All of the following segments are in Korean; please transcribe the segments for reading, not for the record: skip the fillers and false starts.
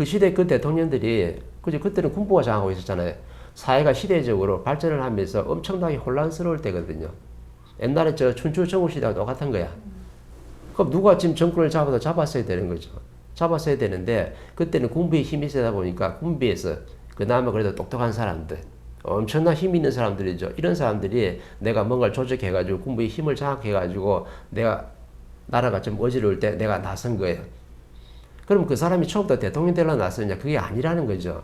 시대 그 대통령들이 그때는 군부가 장악하고 있었잖아요. 사회가 시대적으로 발전을 하면서 엄청나게 혼란스러울 때거든요. 옛날에 저 춘추 전국시대와 똑같은 거야. 그럼 누가 지금 정권을 잡아도 잡았어야 되는 거죠. 잡았어야 되는데 그때는 군부의 힘이 세다 보니까 군부에서 그나마 그래도 똑똑한 사람들, 엄청난 힘 있는 사람들이죠. 이런 사람들이 내가 뭔가를 조직해가지고 군부의 힘을 장악해가지고 내가 나라가 좀 어지러울 때 내가 나선 거예요. 그럼 그 사람이 처음부터 대통령 되려 나서냐? 그게 아니라는 거죠.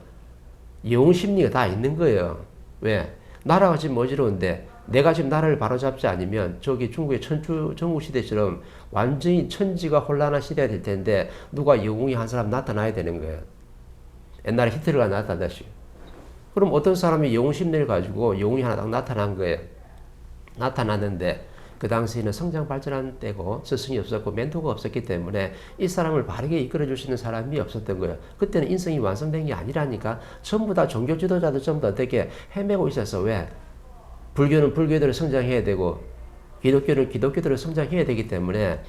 영웅 심리가 다 있는 거예요. 왜? 나라가 지금 어지러운데 내가 지금 나라를 바로잡지 않으면 저기 중국의 천추 전국 시대처럼 완전히 천지가 혼란한 시대가 될 텐데 누가 영웅이 한 사람 나타나야 되는 거예요. 옛날에 히틀러가 나타났다시. 그럼 어떤 사람이 영웅 심리를 가지고 영웅이 하나 딱 나타난 거예요. 나타났는데 그 당시에는 성장 발전한 때고 스승이 없었고 멘토가 없었기 때문에 이 사람을 바르게 이끌어 줄 수 있는 사람이 없었던 거예요. 그때는 인성이 완성된 게 아니라니까. 전부 다 종교 지도자들 전부 다 어떻게 헤매고 있었어. 왜? 불교는 불교대로 성장해야 되고 기독교는 기독교대로 성장해야 되기 때문에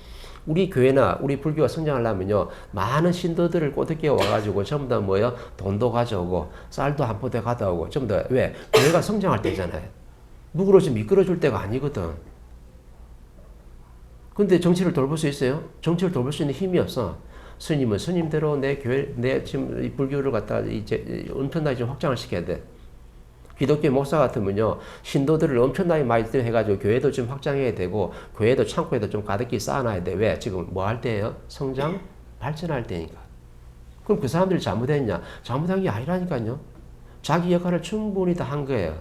우리 교회나 우리 불교가 성장하려면요, 많은 신도들을 꼬드겨 와가지고 전부 다 뭐요? 돈도 가져오고 쌀도 한 포대 가져오고 전부 다 왜? 교회가 성장할 때잖아요. 누구로 좀 이끌어줄 때가 아니거든. 근데 정치를 돌볼 수 있어요? 정치를 돌볼 수 있는 힘이 없어. 스님은 스님대로 내 교회, 내 지금 이 불교를 갖다가 이제 엄청나게 좀 확장을 시켜야 돼. 기독교 목사 같으면요, 신도들을 엄청나게 많이 해가지고 교회도 좀 확장해야 되고, 교회도 창고에도 좀 가득히 쌓아놔야 돼. 왜? 지금 뭐 할 때예요? 성장, 발전할 때니까. 그럼 그 사람들이 잘못했냐? 잘못한 게 아니라니까요. 자기 역할을 충분히 다 한 거예요.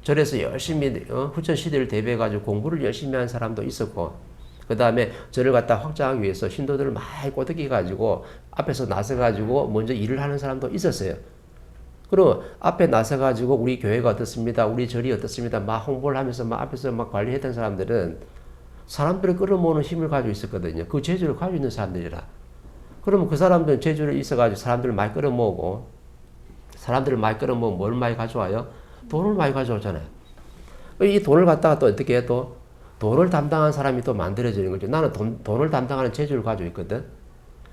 절에서 열심히 후천 시대를 대비해가지고 공부를 열심히 한 사람도 있었고, 그 다음에 절을 갖다 확장하기 위해서 신도들을 많이 꼬드겨 가지고 앞에서 나서 가지고 먼저 일을 하는 사람도 있었어요. 그럼 앞에 나서 가지고 우리 교회가 어떻습니다, 우리 절이 어떻습니다, 막 홍보를 하면서 막 앞에서 막 관리했던 사람들은 사람들을 끌어모으는 힘을 가지고 있었거든요. 그 재주를 가지고 있는 사람들이라. 그러면 그 사람들은 재주를 있어가지고 사람들을 많이 끌어모으고, 사람들을 많이 끌어모으면 뭘 많이 가져와요? 돈을 많이 가져오잖아요. 이 돈을 갖다가 또 어떻게 해? 또 돈을 담당한 사람이 또 만들어지는 거죠. 나는 돈을 담당하는 재주를 가지고 있거든.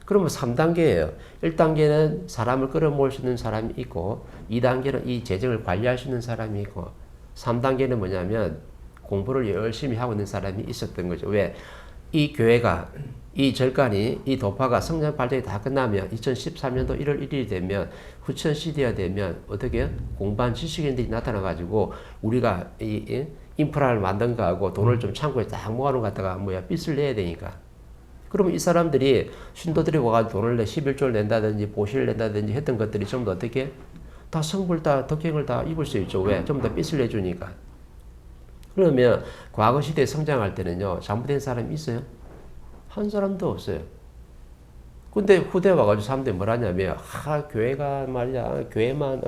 그러면 3단계예요. 1단계는 사람을 끌어모을 수 있는 사람이 있고, 2단계는 이 재정을 관리할 수 있는 사람이 있고, 3단계는 뭐냐면 공부를 열심히 하고 있는 사람이 있었던 거죠. 왜? 이 교회가, 이 절간이, 이 도파가 성장 발전이 다 끝나면 2013년도 1월 1일이 되면 후천 시대가 되면 어떻게 해요? 공부한 지식인들이 나타나가지고 우리가 이 인프라를 만든 거하고 돈을 좀 창고에 딱 모아놓은 것 갖다가 빚을 내야 되니까. 그러면 이 사람들이 신도들이 와가지고 돈을 11조를 낸다든지 보시를 낸다든지 했던 것들이 전부 다 어떻게 다 성불 다 덕행을 다 입을 수 있죠. 왜? 전부 다 빚을 내주니까. 그러면 과거 시대에 성장할 때는요, 잘못된 사람이 있어요? 한 사람도 없어요. 근데 후대 와가지고 사람들이 뭐라냐면, 교회가 말이야, 교회만,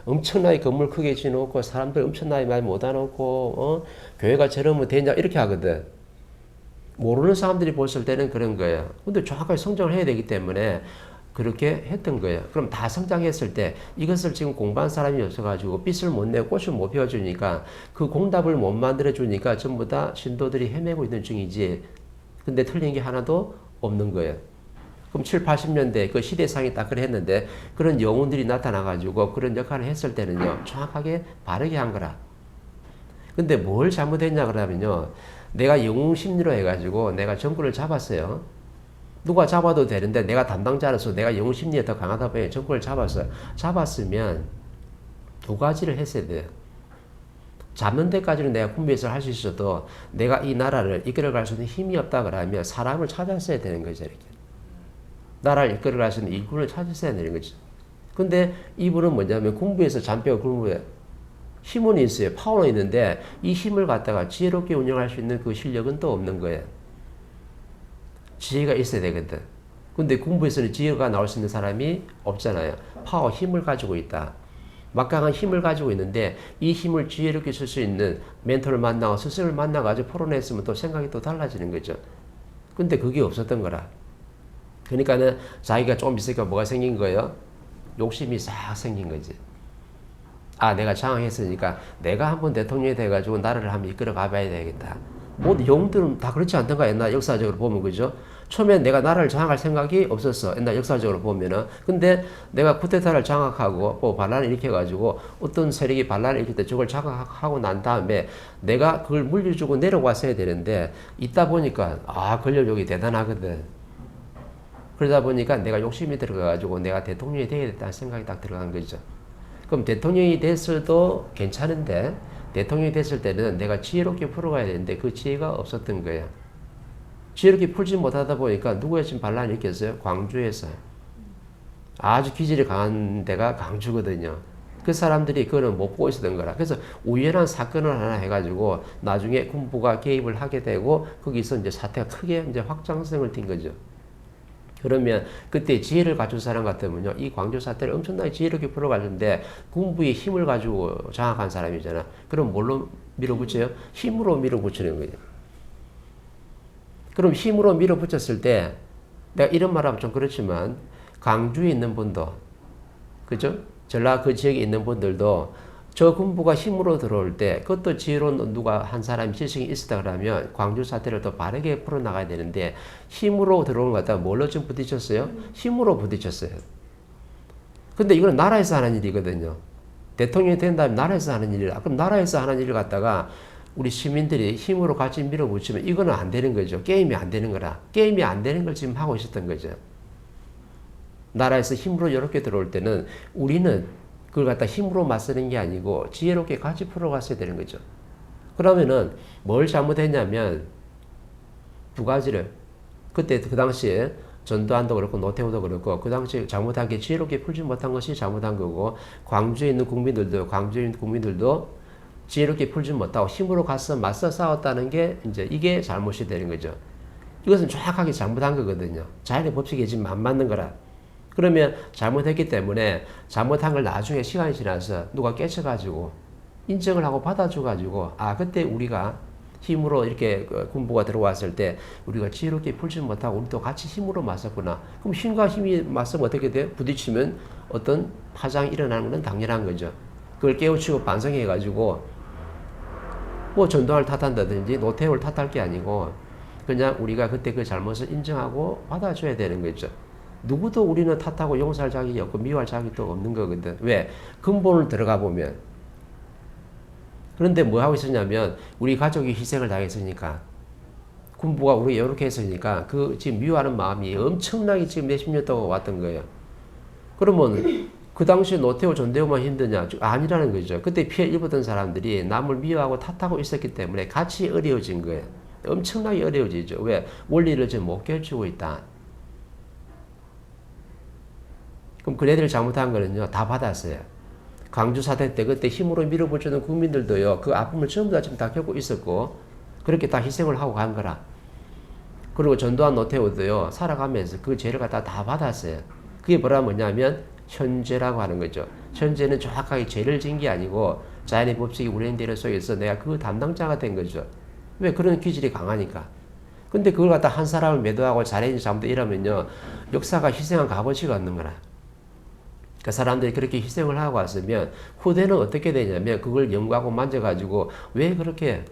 엄청나게 건물 크게 지어놓고, 사람들 엄청나게 많이 모아놓고, 교회가 저러면 되냐, 이렇게 하거든. 모르는 사람들이 봤을 때는 그런 거예요. 근데 정확하게 성장을 해야 되기 때문에 그렇게 했던 거예요. 그럼 다 성장했을 때 이것을 지금 공부한 사람이 없어가지고 빚을 못 내고 꽃을 못 피워주니까 그 공답을 못 만들어주니까 전부 다 신도들이 헤매고 있는 중이지. 근데 틀린 게 하나도 없는 거예요. 그럼 7, 80년대 그 시대상이 딱 그래 했는데 그런 영웅들이 나타나가지고 그런 역할을 했을 때는요, 정확하게 바르게 한 거라. 근데 뭘 잘못했냐 그러면요, 내가 영웅 심리로 해가지고 내가 정권을 잡았어요. 누가 잡아도 되는데 내가 담당자로서 내가 영웅 심리에 더 강하다 보니 정권을 잡았어요. 잡았으면 두 가지를 했어야 돼요. 잡는 데까지는 내가 군부에서 할 수 있어도 내가 이 나라를 이끌어갈 수 있는 힘이 없다 그러면 사람을 찾았어야 되는 거죠. 이렇게. 나라를 이끌어갈 수 있는 일꾼을 찾았어야 되는 거죠. 근데 이분은 뭐냐면 군부에서 잔뼈가 군부에 힘은 있어요. 파워는 있는데 이 힘을 갖다가 지혜롭게 운영할 수 있는 그 실력은 또 없는 거예요. 지혜가 있어야 되거든. 근데 군부에서는 지혜가 나올 수 있는 사람이 없잖아요. 파워, 힘을 가지고 있다. 막강한 힘을 가지고 있는데 이 힘을 지혜롭게 쓸 수 있는 멘토를 만나고 스승을 만나가지고 포론했으면 또 생각이 또 달라지는 거죠. 근데 그게 없었던 거라. 그러니까는 자기가 좀 있으니까 뭐가 생긴 거예요? 욕심이 싹 생긴 거지. 내가 장악했으니까 내가 한번 대통령이 돼가지고 나라를 한번 이끌어 가봐야 되겠다. 모든 영웅들은 다 그렇지 않던가 옛날 역사적으로 보면 그죠? 처음에 내가 나라를 장악할 생각이 없었어. 옛날 역사적으로 보면은. 근데 내가 쿠데타를 장악하고 뭐 반란을 일으켜가지고 어떤 세력이 반란을 일으킬 때 저걸 장악하고 난 다음에 내가 그걸 물려주고 내려왔어야 되는데 있다 보니까 권력욕이 대단하거든. 그러다 보니까 내가 욕심이 들어가가지고 내가 대통령이 되겠다는 생각이 딱 들어간 거죠. 그럼 대통령이 됐어도 괜찮은데 대통령이 됐을 때는 내가 지혜롭게 풀어가야 되는데 그 지혜가 없었던 거예요. 지혜롭게 풀지 못하다 보니까 누구의 지금 반란이 일으켰어요? 광주에서. 아주 기질이 강한 데가 광주거든요. 그 사람들이 그거는 못 보고 있었던 거라. 그래서 우연한 사건을 하나 해가지고 나중에 군부가 개입을 하게 되고 거기서 이제 사태가 크게 이제 확장성을 띈 거죠. 그러면 그때 지혜를 가진 사람 같으면요, 이 광주 사태를 엄청나게 지혜롭게 풀어가는데 군부의 힘을 가지고 장악한 사람이잖아. 그럼 뭘로 밀어붙여요? 힘으로 밀어붙이는 거예요. 그럼 힘으로 밀어붙였을 때 내가 이런 말하면 좀 그렇지만 광주에 있는 분도 그죠? 전라 그 지역에 있는 분들도 저 군부가 힘으로 들어올 때 그것도 지혜로운 누가 한 사람이 지식이 있었다 그러면 광주 사태를 더 바르게 풀어나가야 되는데 힘으로 들어오는 것 같다가 뭘로 좀 부딪혔어요? 힘으로 부딪혔어요. 근데 이건 나라에서 하는 일이거든요. 대통령이 된 다음에 나라에서 하는 일이라. 그럼 나라에서 하는 일을 갖다가 우리 시민들이 힘으로 같이 밀어붙이면 이거는 안 되는 거죠. 게임이 안 되는 거라. 게임이 안 되는 걸 지금 하고 있었던 거죠. 나라에서 힘으로 이렇게 들어올 때는 우리는 그걸 갖다 힘으로 맞서는 게 아니고 지혜롭게 같이 풀어갔어야 되는 거죠. 그러면은 뭘 잘못했냐면 두 가지를 그때 그 당시에 전두환도 그렇고 노태우도 그렇고 그 당시 잘못한 게 지혜롭게 풀지 못한 것이 잘못한 거고 광주에 있는 국민들도 지혜롭게 풀지 못하고 힘으로 가서 맞서 싸웠다는 게 이제 이게 잘못이 되는 거죠. 이것은 정확하게 잘못한 거거든요. 자연의 법칙에 지금 안 맞는 거라. 그러면 잘못했기 때문에 잘못한 걸 나중에 시간이 지나서 누가 깨쳐가지고 인정을 하고 받아줘가지고 그때 우리가 힘으로 이렇게 군부가 들어왔을 때 우리가 지혜롭게 풀지 못하고 우리도 같이 힘으로 맞섰구나. 그럼 힘과 힘이 맞서면 어떻게 돼? 부딪히면 어떤 파장이 일어나는 건 당연한 거죠. 그걸 깨우치고 반성해가지고 뭐 전두환을 탓한다든지 노태우를 탓할 게 아니고 그냥 우리가 그때 그 잘못을 인정하고 받아줘야 되는 거죠. 누구도 우리는 탓하고 용서할 자격이 없고 미워할 자격도 없는 거거든. 왜? 근본을 들어가 보면. 그런데 뭐 하고 있었냐면 우리 가족이 희생을 당했으니까 군부가 우리 이렇게 했으니까 그 지금 미워하는 마음이 엄청나게 지금 몇십 년 동안 왔던 거예요. 그러면 그 당시 노태우 전대우만 힘드냐? 아니라는 거죠. 그때 피해 입었던 사람들이 남을 미워하고 탓하고 있었기 때문에 같이 어려워진 거예요. 엄청나게 어려워지죠. 왜? 원리를 지금 못 결주고 있다. 그럼 그네들이 잘못한 거는요, 다 받았어요. 광주 사태 때 그때 힘으로 밀어붙이는 국민들도요, 그 아픔을 전부 다 지금 다 겪고 있었고, 그렇게 다 희생을 하고 간 거라. 그리고 전두환 노태우도요, 살아가면서 그 죄를 갖다 다 받았어요. 그게 뭐냐면, 현재라고 하는 거죠. 현재는 정확하게 죄를 지은 게 아니고, 자연의 법칙이 운행되는 대로 속에서 내가 그 담당자가 된 거죠. 왜? 그런 기질이 강하니까. 근데 그걸 갖다 한 사람을 매도하고 잘했는지 잘못했는지 이러면요, 역사가 희생한 값어치가 없는 거라. 그 사람들이 그렇게 희생을 하고 왔으면 후대는 어떻게 되냐면 그걸 연구하고 만져가지고 왜 그렇게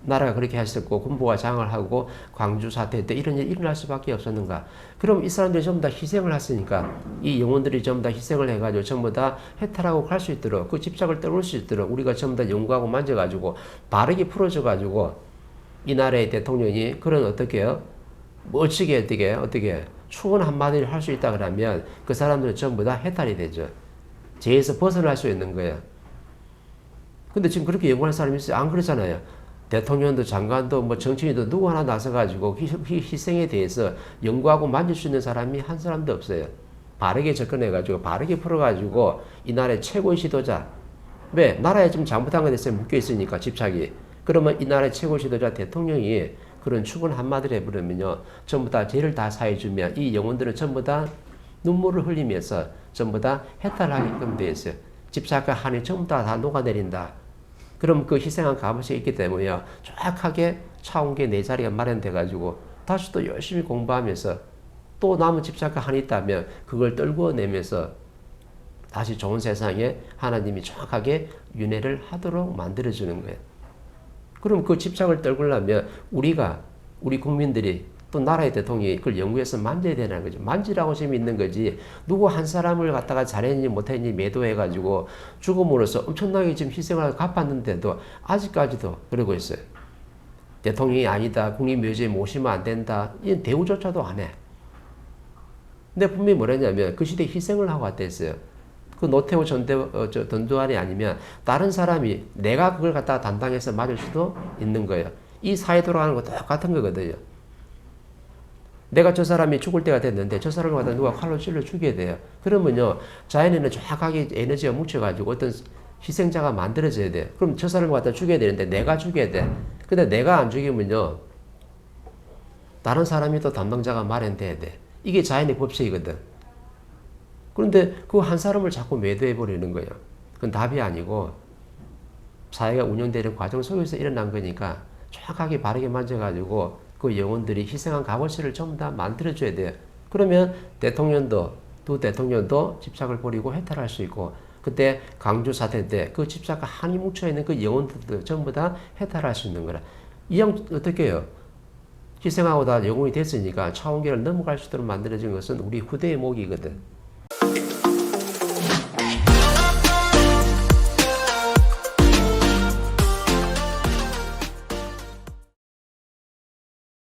나라가 그렇게 했었고 군부가 장을 하고 광주 사태 때 이런 일이 일어날 수밖에 없었는가. 그럼 이 사람들이 전부 다 희생을 했으니까 이 영혼들이 전부 다 희생을 해가지고 전부 다 해탈하고 갈 수 있도록 그 집착을 떨올 수 있도록 우리가 전부 다 연구하고 만져가지고 바르게 풀어져가지고 이 나라의 대통령이 그런 어떻게 해요? 멋지게 어떻게 추원 한마디를 할 수 있다 그러면 그 사람들은 전부 다 해탈이 되죠. 죄에서 벗어날 수 있는 거예요. 근데 지금 그렇게 연구하는 사람이 있어요? 안 그렇잖아요. 대통령도 장관도 뭐 정치인도 누구 하나 나서가지고 희생에 대해서 연구하고 만질 수 있는 사람이 한 사람도 없어요. 바르게 접근해가지고 바르게 풀어가지고 이 나라의 최고의 지도자. 왜? 나라에 좀 잘못한 것에 대해서 묶여있으니까 집착이. 그러면 이 나라의 최고의 지도자 대통령이 그런 축은 한마디를 해버리면요. 전부 다 죄를 다 사해주면 이 영혼들은 전부 다 눈물을 흘리면서 전부 다 해탈하게끔 되어 있어요. 집착과 한이 전부 다 녹아내린다. 그럼 그 희생한 값이 있기 때문에요. 정확하게 차원계 네 자리가 마련돼가지고 다시 또 열심히 공부하면서 또 남은 집착과 한이 있다면 그걸 떨구어내면서 다시 좋은 세상에 하나님이 정확하게 윤회를 하도록 만들어주는 거예요. 그럼 그 집착을 떨구려면 우리 국민들이 또 나라의 대통령이 그걸 연구해서 만져야 되는 거죠. 만지라고 지금 있는 거지. 누구 한 사람을 갖다가 잘했니 못했니 매도해가지고 죽음으로써 엄청나게 지금 희생을 갚았는데도 아직까지도 그러고 있어요. 대통령이 아니다. 국립묘지에 모시면 안 된다. 이 대우조차도 안 해. 근데 분명히 뭐랬냐면 그 시대에 희생을 하고 왔다 했어요. 그 노태우 전두환이 아니면 다른 사람이 내가 그걸 갖다가 담당해서 맞을 수도 있는 거예요. 이 사회 돌아가는 거 똑같은 거거든요. 내가 저 사람이 죽을 때가 됐는데 저 사람을 갖다 누가 칼로 찔러 죽여야 돼요. 그러면요, 자연에는 정확하게 에너지가 뭉쳐가지고 어떤 희생자가 만들어져야 돼요. 그럼 저 사람을 갖다 죽여야 되는데 내가 죽여야 돼. 근데 내가 안 죽이면요, 다른 사람이 또 담당자가 마련돼야 돼. 이게 자연의 법칙이거든. 그런데 그 한 사람을 자꾸 매도해버리는 거예요. 그건 답이 아니고 사회가 운영되는 과정 속에서 일어난 거니까 정확하게 바르게 만져가지고 그 영혼들이 희생한 값어치를 전부 다 만들어줘야 돼요. 그러면 두 대통령도 집착을 버리고 해탈할 수 있고, 그때 강주 사태 때 그 집착과 한이 뭉쳐있는 그 영혼들도 전부 다 해탈할 수 있는 거라. 이왕 어떻게 해요? 희생하고 다 영웅이 됐으니까 차원계를 넘어갈 수 있도록 만들어진 것은 우리 후대의 목이거든.